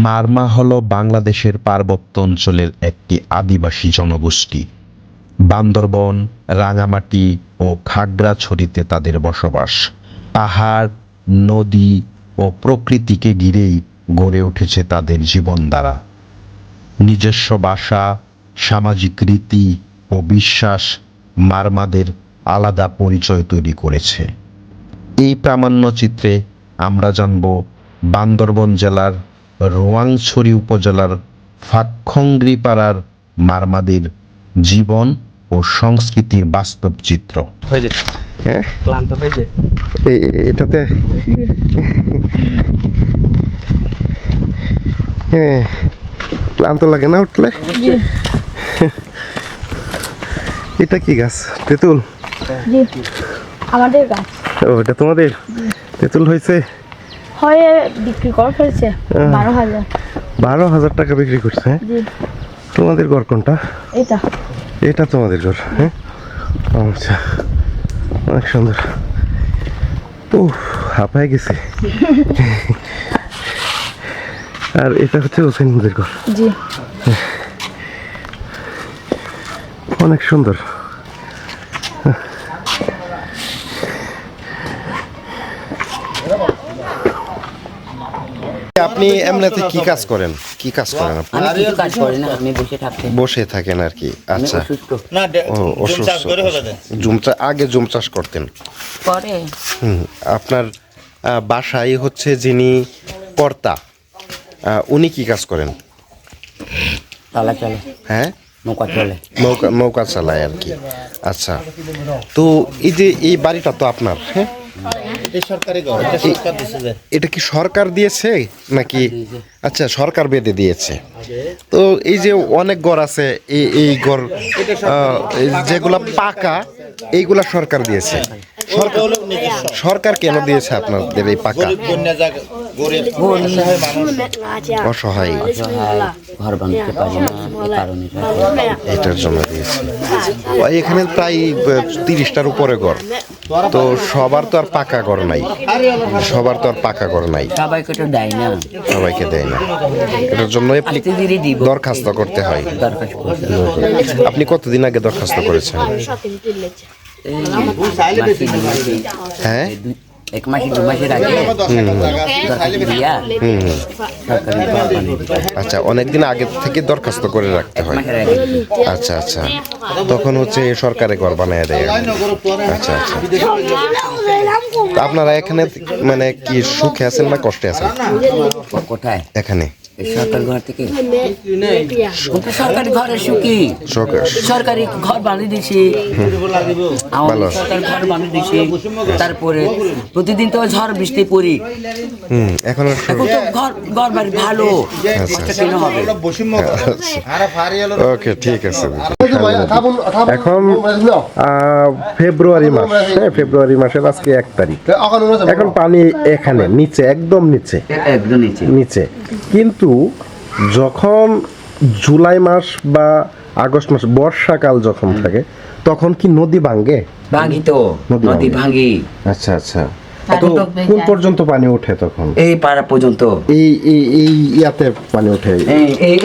মারমা হল বাংলাদেশের পার্বত্য অঞ্চলের একটি আদিবাসী জনগোষ্ঠী। বান্দরবন, রাঙামাটি ও খাগড়াছড়িতে তাদের বসবাস। পাহাড়, নদী ও প্রকৃতিকে ঘিরেই গড়ে উঠেছে তাদের জীবনধারা। নিজস্ব ভাষা, সামাজিক রীতি ও বিশ্বাস মারমাদের আলাদা পরিচয় তৈরি করেছে। এই প্রামাণ্যচিত্রে আমরা জানব বান্দরবন জেলার রোয়াংছড়ি উপজেলার ফাঁকখংগ্রিপাড়ার মারমাদের জীবন ও সংস্কৃতির বাস্তব চিত্র। হ্যাঁ, ক্লান্ত হয়েছে এটাতে হ্যাঁ ক্লান্ত লাগে না উঠলে? এটা কি গাছ? তেঁতুল? জি, আমাদের গাছ। ও, এটা তোমাদের তেঁতুল হয়েছে? হয়ে বিক্রি করে ফেলছে 12,000। 12,000 টাকা বিক্রি করছে? জি, তোমাদের ঘর কোনটা? এটা এটা তোমাদের ঘর? হ্যাঁ, আচ্ছা, অনেক সুন্দর। ও, হাঁপায় গেছে। আর এটা হচ্ছে হোসেনদের ঘর? জি। অনেক সুন্দর। আপনি এমনিতে কি কাজ করেন? কি কাজ করেন আপনি? আমি কিছু কাজ করি না, আমি বসে থাকতে বসে থাকেন আর কি? আমি আচ্ছা, অসুস্থ। আগে জুম চাষ করতেন? পরে আপনার বাসায় হচ্ছে যিনি কর্তা, উনি কি কাজ করেন? তালা চলে, হ্যাঁ, নৌকা চলে। নৌকা চালায় আর কি। আচ্ছা, তো এই যে এই বাড়িটা তো আপনার, হ্যাঁ? এটা কি সরকার দিয়েছে নাকি? আচ্ছা, সরকার বেঁধে দিয়েছে। তো এই যে অনেক ঘর আছে, এই ঘর যেগুলা পাকা, এইগুলা সরকার দিয়েছে। সরকার কেন দিয়েছে আপনাদের এই পাকা? অসহায়, ঘর বানাতে পারি না, এই কারণে এটার জন্য দিয়েছে। এখানে প্রায় 30টার উপরে ঘর। তো সবার তো আর পাকা ঘর নাই, সবার তো আর পাকা ঘর নাই, সবাইকে তো দেয় না, সবাইকে দেয় না। এটার জন্য আস্তে ধীরে দিব, দরখাস্ত করতে হয়। দরখাস্ত করতে। আপনি কতদিন আগে দরখাস্ত করেছেন? এই মাসে দু মাসে, হ্যাঁ, এক মাসে 2 মাসের আগে দরখাস্ত দিয়া সরকারি ঘর বানিয়ে দিতে হয়। আচ্ছা, অনেকদিন আগে থেকে দরখাস্ত করে রাখতে হয়। মাসের আগে আচ্ছা আচ্ছা, তখন হচ্ছে সরকারে ঘর বানিয়ে দেয়। আচ্ছা আচ্ছা, তা আপনারা এখানে মানে কি সুখে আছেন না কষ্টে আছেন? কোথায়? এখানে এই সরকারি ঘর থেকে কিন্তু সরকারি ঘরে সুখী, সরকারি ঘর বানিয়ে দিছি, ভালো। সরকারি ঘর বানিয়ে দিছি। তারপরে প্রতিদিন তো ঝড় বৃষ্টি পড়ি, এখন এখন তো ঘর বাড়ি ভালো, কষ্ট কেন হবে? ওকে, ঠিক আছে। এখন ফেব্রুয়ারি মাস, হ্যাঁ, ফেব্রুয়ারি মাসের আজকে 1 তারিখ। এখন পানি এখানে নিচে, একদম নিচে, একদম নিচে নিচে। কিন্তু যখন জুলাই মাস বা আগস্ট মাস, বর্ষাকাল যখন থাকে, তখন কি নদী ভাঙ্গে? ভাঙি তো, নদী ভাঙি। আচ্ছা আচ্ছা, তো কোন পর্যন্ত পানি ওঠে তখন? এই পাড়া পর্যন্ত, এই এই এই ইয়াতে পানি ওঠে?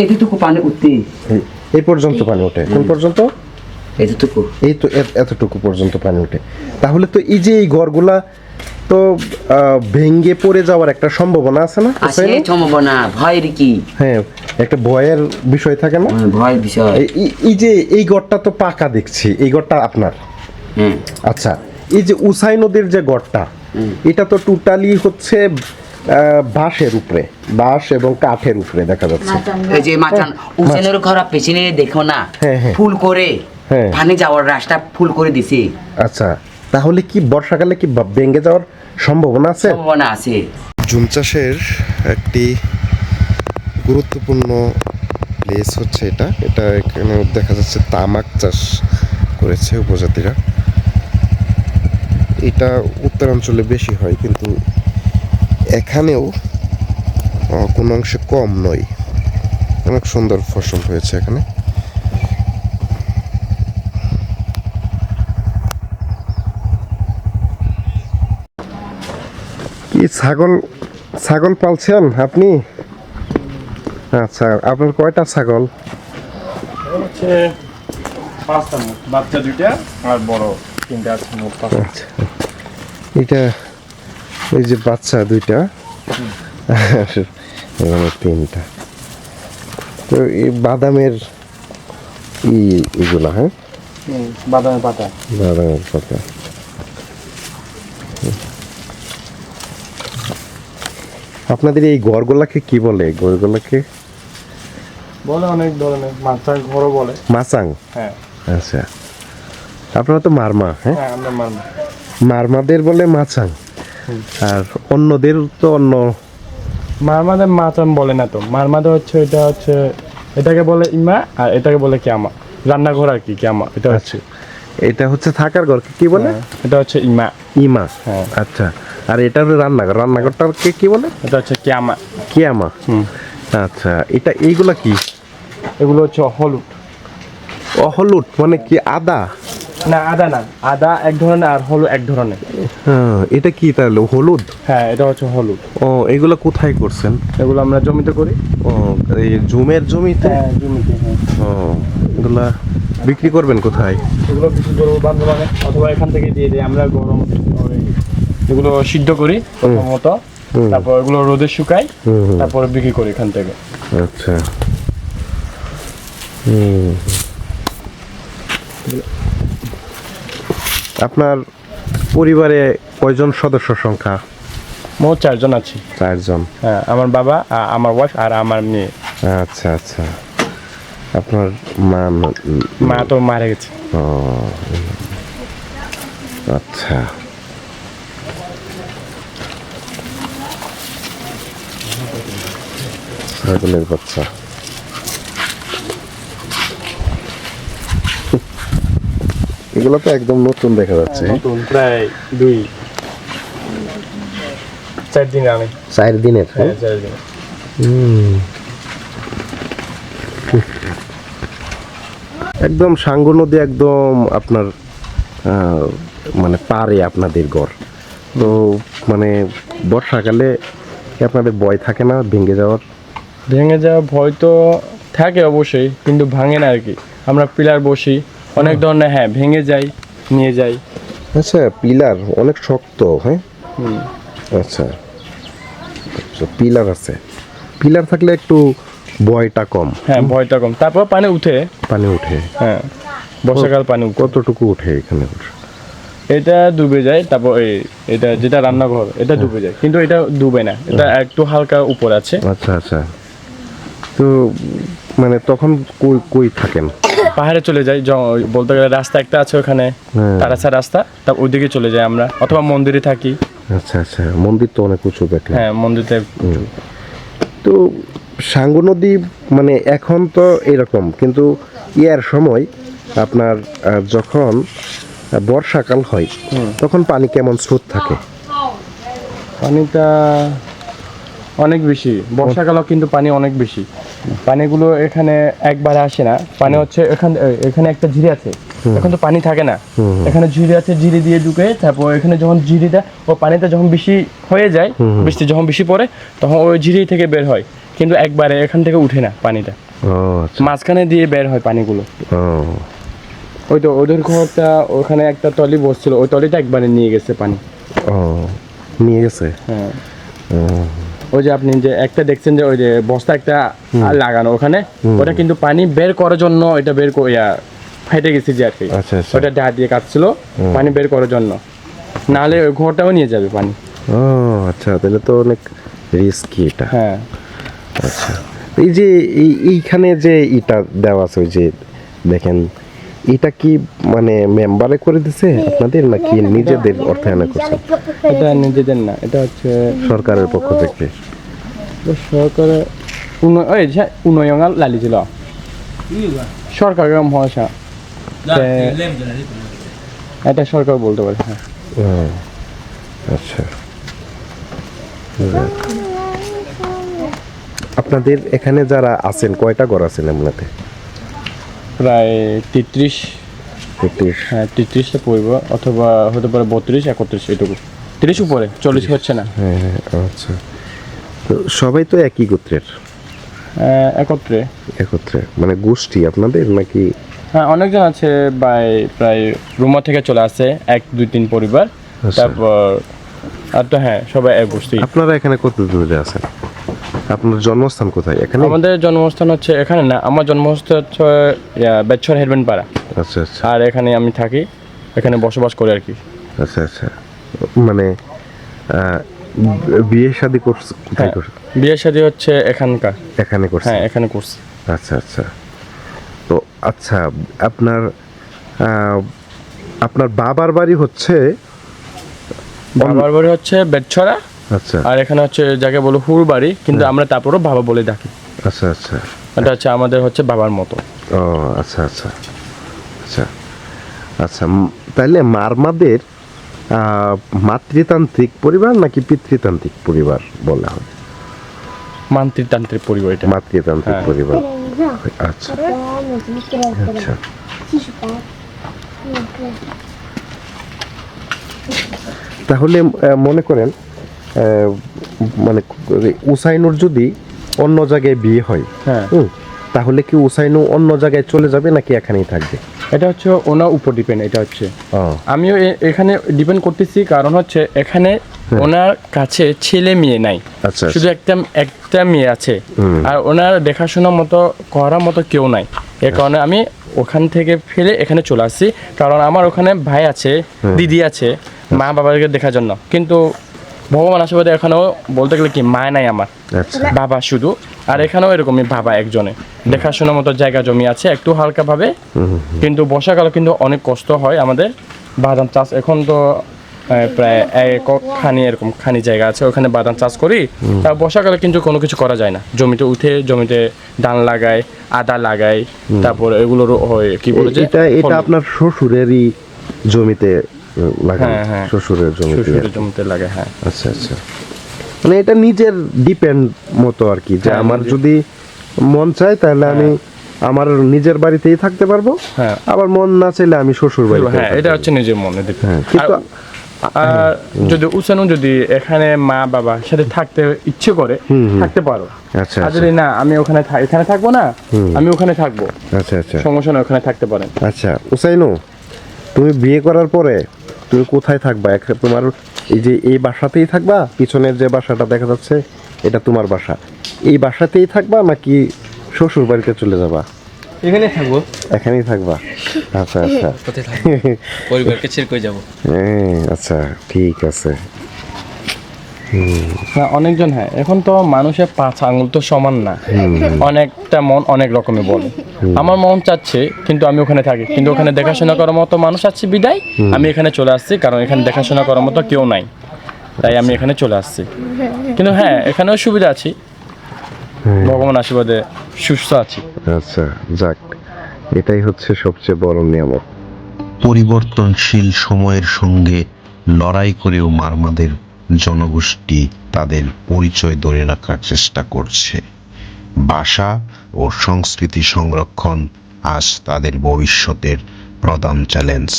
এইটুকু পানি উঠতে, এই পর্যন্ত পানি ওঠে? কোন পর্যন্ত? এইটুকু, এই তো এতটুকু পর্যন্ত পানি ওঠে। তাহলে তো এই যে এই ঘরগুলা তো ভেঙ্গে পড়ে যাওয়ার একটা সম্ভাবনা আছে না? আছে সম্ভাবনা, ভয়ের কি? হ্যাঁ, একটা ভয়ের বিষয় থাকে না? ভয় বিষয়। এই যে এই ঘরটা তো পাকা দেখছি, এই ঘরটা আপনার? হ্যাঁ। আচ্ছা, এই যে উসাই নদীর যে ঘরটা, এটা তো টোটালি হচ্ছে বাঁশের উপরে, বাঁশ এবং কাঠের উপরে দেখা যাচ্ছে। এই যে মাচান উসেনের ঘর পেছনে দেখো না, ফুল করে পানি যাওয়ার রাস্তা ফুল করে দিছে। আচ্ছা, তাহলে কি বর্ষাকালে কি ভেঙে যাওয়ার সম্ভাবনা আছে? সম্ভাবনা আছে। জুম চাষের একটি গুরুত্বপূর্ণ প্লেস হচ্ছে এটা। এখানে দেখা যাচ্ছে তামাক চাষ করেছে উপজাতিরা। এটা উত্তরাঞ্চলে বেশি হয়, কিন্তু এখানেও কোনো অংশে কম নয়। অনেক সুন্দর ফসল হয়েছে এখানে। কি ছাগল পালছেন আপনি? আচ্ছা, আপনার কয়টা ছাগল? হচ্ছে 5টা মোট, বাচ্চা 2টা আর বড় 3টা আছে মোট 5টা। আচ্ছা, এটা এই যে বাচ্চা 2টা এখানে 3টা। তো এই বাদামের এগুলা, হ্যাঁ, বাদামের পাতা। বাদামের পাতা। আপনাদের এই ঘরগুলাকে কি বলে? ঘরগুলাকে বলে অনেক ধরনের, মাছার ঘরও বলে। মাচাং। হ্যাঁ আচ্ছা, আপনারা তো মারমা, হ্যাঁ, হ্যাঁ, আমরা মানব। মারমাদের বলে মাচাং, আর অন্যদের তো অন্য। মারমাদের মাচাম বলে না তো, মারমাদের হচ্ছে এটা হচ্ছে, এটাকে বলে ইমা আর এটাকে বলে ক্যামা, রান্নাঘর আর কি ক্যামা এটা হচ্ছে। এটা হচ্ছে থাকার ঘর, কি বলে? হ্যাঁ, এটা হচ্ছে ইমা। ইমা। হ্যাঁ। আচ্ছা, আর এটা হলো রান্নাঘর, রান্নাঘরটাকে কি বলে? এটা হচ্ছে ক্যামা। কিয়ামা। হুম। আচ্ছা, এটা এইগুলা কি? এগুলো হচ্ছে হলুদ। হলুদ মানে কি আদা? না, আদা না, আদা এক ধরনের আর হলুদ এক ধরনের। হ্যাঁ, এটা কি তাহলে হলুদ? হ্যাঁ, এটা হচ্ছে হলুদ। ও, এগুলা কোথায় করছেন? এগুলো আমরা জমিতে করি। ও, এই জুমের জমিতে? হ্যাঁ, জমিতে। হ্যাঁ, ও, এগুলা বিক্রি করবেন কোথায়? এগুলো বিক্রি করবো বান্ধবানে, অথবা এখান থেকে দিয়ে দিই আমরা গরম। এগুলো সিদ্ধ করি প্রথমত, তারপর এগুলো রোদে শুকাই, তারপর বিক্রি করি এখান থেকে। আচ্ছা। আপনার পরিবারে কয়জন সদস্য সংখ্যা? মোট 4 জন আছি। 4 জন। হ্যাঁ, আমার বাবা, আমার ওয়াইফ আর আমার মেয়ে। আচ্ছা আচ্ছা, আপনার মা তো মারা গেছে। ও, আচ্ছা। ছাগলের বাচ্চা। এগুলো তো একদম নতুন দেখা যাচ্ছে। নতুন, প্রায় 2-4 দিন আগে। 4 দিনের? হ্যাঁ, 4 দিন। একদম সাঙ্গু নদী, একদম আপনার মানে পারে আপনাদের ঘর। তো মানে বর্ষাকালে কি আপনাদের ভয় থাকে না ভেঙে যাওয়ার? ভেঙে যাওয়া ভয় তো থাকে অবশ্যই, কিন্তু ভাঙে না আর কি। আমরা পিলার বসি অনেক ধরনের, হ্যাঁ, ভেঙে যাই, নিয়ে যাই। আচ্ছা, পিলার অনেক শক্ত, হ্যাঁ? আচ্ছা আচ্ছা, পিলার আছে। পিলার থাকলে একটু ভয়টা কম। হ্যাঁ, ভয়টা কম। তারপর পানি উঠে। পানি উঠে? হ্যাঁ, বর্ষাকাল পানি উঠে। কতটুকু উঠে এখানে? এটা ডুবে যায়। তারপর এটা যেটা রান্নাঘর, এটা ডুবে যায়, কিন্তু এটা ডুবে না, এটা একটু হালকা উপর আছে। আচ্ছা আচ্ছা, তো মানে তখন কই কই থাকেন? পাহাড়ে চলে যাই, বলতে গেলে রাস্তা একটা আছে ওখানে, তারাসা রাস্তা, তারপর ওইদিকে চলে যায় আমরা, অথবা মন্দিরে থাকি। আচ্ছা আচ্ছা, মন্দির তো অনেক উঁচু দেখলাম। হ্যাঁ, মন্দিরে। তো সাঙ্গু নদী মানে এখন তো এরকম, কিন্তু ইয়ার সময় আপনার যখন বর্ষাকাল হয় তখন পানি কেমন স্রোত থাকে? পানিটা অনেক বেশি, বর্ষাকালও কিন্তু পানি অনেক বেশি। পানিগুলো এখানে একবারে আসে না। পানি হচ্ছে এখানে একটা ঝিরি আছে, এখন তো পানি থাকে না। এখানে ঝিরি আছে, ঝিরি দিয়ে ঢুকে, তারপর এখানে যখন ঝিরিটা ও পানিটা যখন বেশি হয়ে যায়, বৃষ্টি যখন বেশি পড়ে, তখন ওই ঝিরি থেকে বের হয়, কিন্তু একবারে এখান থেকে উঠে না পানিটা। ও আচ্ছা। মাঝখানে দিয়ে বের হয় পানিগুলো। ও, ওই তো ওদের ঘরটা, ওখানে একটা টলি বসছিল, ওই টলিটা একবারে নিয়ে গেছে পানি। ও, নিয়ে গেছে। হ্যাঁ, ওই যে আপনি যে একটা দেখছেন যে ওই যে বস্তা একটা লাগানো ওখানে, ওটা কিন্তু পানি বের করার জন্য, এটা বের ফেটে গেছে যে আর কি। আচ্ছা আচ্ছা। ওটা ডাট দিয়ে কাটছিল পানি বের করার জন্য, নাহলে ওই ঘরটাও নিয়ে যাবে পানি। ও আচ্ছা, তাহলে তো অনেক রিস্কি এটা। হ্যাঁ। আচ্ছা, এই যে এইখানে যে ইটা দেওয়া আছে, ওই যে দেখেন, এটা কি মানে মেম্বারে করে দিছে আপনাদের, নাকি নিজেদের অর্থায়নে করছে? এটা নিজেদের না, এটা হচ্ছে সরকারের পক্ষ থেকে। সরকারের উন্নয়ন লালিছিল সরকারের মহাশা, এটা সরকার বলতে পারে। হ্যাঁ। আচ্ছা, আপনাদের এখানে যারা আছেন কয়টা ঘর আছেন আপনাদের? প্রায় 33। 33? হ্যাঁ, 33টা পড়ব, অথবা হতে পারে 32, 31, এটুকু। 30 উপরে, 40 হচ্ছে না। হ্যাঁ হ্যাঁ, আচ্ছা। তো সবাই তো একই গোত্রের? একত্রে। একত্রে মানে গোষ্ঠী আপনাদের নাকি? হ্যাঁ, অনেকজন আছে, প্রায় রুমা থেকে চলে আসে 1 2 3 পরিবার। তারপর আর তো হ্যাঁ, সবাই এক গোষ্ঠী। আপনারা এখানে কতদিন ধরে আছেন? আপনার জন্মস্থান কোথায়? এখানে? আমাদের জন্মস্থান হচ্ছে এখানে না, আমার জন্মস্থান হচ্ছে বেতছর হেরবেন পাড়া। আচ্ছা আচ্ছা আর এখানে আমি থাকি, এখানে বসবাস করি আর কি। আচ্ছা আচ্ছা। মানে বিয়ে শাদী কোথায় হ্যাঁ, করছে? বিয়ে শাদী হচ্ছে এখানকার। এখানে করছে? হ্যাঁ, এখানে করছি। আচ্ছা আচ্ছা। তো আচ্ছা, আপনার আপনার বাবার বাড়ি হচ্ছে? বাবার বাড়ি হচ্ছে বেতছড়া। আচ্ছা আর এখানে হচ্ছে যাকে বলো হুর বাড়ি, কিন্তু আমরা তারপরও বাবা বলে ডাকি। আচ্ছা আচ্ছা। এটা হচ্ছে আমাদের হচ্ছে বাবার মতো। ও আচ্ছা আচ্ছা আচ্ছা আচ্ছা। তাহলে মারমাদের মাতৃতান্ত্রিক পরিবার নাকি পিতৃতান্ত্রিক পরিবার বলা হয়? মাতৃতান্ত্রিক পরিবার এটা। মাতৃতান্ত্রিক হ্যাঁ। পরিবার। আচ্ছা আচ্ছা। তাহলে মনে করেন মানে উসাইনুর যদি অন্য জায়গায় বিয়ে হয়, হ্যাঁ, তাহলে কি উসাইনু অন্য জায়গায় চলে যাবে নাকি এখানেই থাকবে? এটা হচ্ছে ওনার উপর ডিপেন্ড। এটা হচ্ছে ও, আমিও এখানে ডিপেন্ড করতেছি, কারণ হচ্ছে এখানে ওনার কাছে ছেলে মেয়ে নাই, আচ্ছা শুধু একটা মেয়ে আছে। আর ওনার দেখাশোনার মতো করার মতো কেউ নাই। এ কারণে আমি ওখান থেকে ফেলে এখানে চলে আসছি, কারণ আমার ওখানে ভাই আছে, দিদি আছে, মা বাবাকে দেখার জন্য। কিন্তু ভগবান আশীর্বাদে এখানেও বলতে গেলে কি মা নাই আমার, আচ্ছা বাবা শুধু। আর এখানেও এরকমই বাবা একজনে, দেখাশোনার মতো জায়গা জমি আছে একটু হালকা ভাবে। কিন্তু বর্ষাকালে কিন্তু অনেক কষ্ট হয় আমাদের। বাদাম চাষ এখন তো প্রায় খানি এরকম খানি জায়গা আছে, ওখানে বাদাম চাষ করি। তার বর্ষাকালে কিন্তু কোনো কিছু করা যায় না, জমিতে উঠে জমিতে ধান লাগাই, আদা লাগাই, তারপর এগুলোর হয় কি বলে যে এটা আপনার শ্বশুরেরই জমিতে লাগান? হ্যাঁ, হ্যাঁ। শ্বশুরের জমিতে? শ্বশুরের জমিতে লাগে, হ্যাঁ। আচ্ছা আচ্ছা। মানে এটা নিজের ডিপেন্ড মতো আর কি, যে হ্যাঁ, আমার নিজের। যদি মন চায় তাহলে আমি আমার নিজের বাড়িতেই থাকতে পারবো, হ্যাঁ। আবার মন না চাইলে আমি শ্বশুর বাড়িতে। হ্যাঁ, এটা হচ্ছে নিজের মনে দিতে। হ্যাঁ, কিন্তু আর যদি উসানু যদি এখানে মা বাবা সাথে থাকতে ইচ্ছে করে থাকতে পারো। আচ্ছা আর আচ্ছা যদি না আমি ওখানে এখানে থাকবো না, আমি ওখানে থাকবো, আচ্ছা আচ্ছা সমস্যা না, ওখানে থাকতে পারেন। আচ্ছা। উসাইনু, তুমি বিয়ে করার পরে তুমি কোথায় থাকবা? তোমার এই যে এই বাসাতেই থাকবা? পিছনের যে বাসাটা দেখা যাচ্ছে এটা তোমার বাসা, এই বাসাতেই থাকবা নাকি শ্বশুর বাড়িতে চলে যাবা? এখানে থাকবো। এখানেই থাকবা? আচ্ছা আচ্ছা। কোথায় থাকবো? পরিবারকে ছেড়ে কই যাবো? হ্যাঁ, আচ্ছা ঠিক আছে। হ্যাঁ, অনেকজন। হ্যাঁ, এখন তো মানুষের 5 আঙুল তো সমান না, অনেকটা মন অনেক রকমের বলে। আমার মন চাচ্ছে কিন্তু আমি ওখানে থাকি, কিন্তু ওখানে দেখাশোনা করার মতো মানুষ আছে বিদায় আমি এখানে চলে আসছি, কারণ এখানে দেখাশোনা করার মতো কেউ নাই, তাই আমি এখানে চলে আসছি। কিন্তু হ্যাঁ, এখানেও সুবিধা আছে, ভগবান আশীর্বাদে সুস্থ আছি। আচ্ছা যাক, এটাই হচ্ছে সবচেয়ে বড় নিয়ামত। পরিবর্তনশীল সময়ের সঙ্গে লড়াই করেও মারমাদের জনগোষ্ঠী তাদের পরিচয় ধরে রাখার চেষ্টা করছে। ভাষা ও সংস্কৃতি সংরক্ষণ আজ তাদের ভবিষ্যতের প্রধান চ্যালেঞ্জ।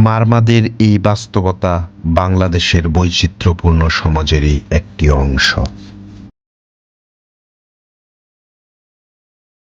মারমাদের এই বাস্তবতা বাংলাদেশের বৈচিত্র্যপূর্ণ সমাজেরই একটি অংশ।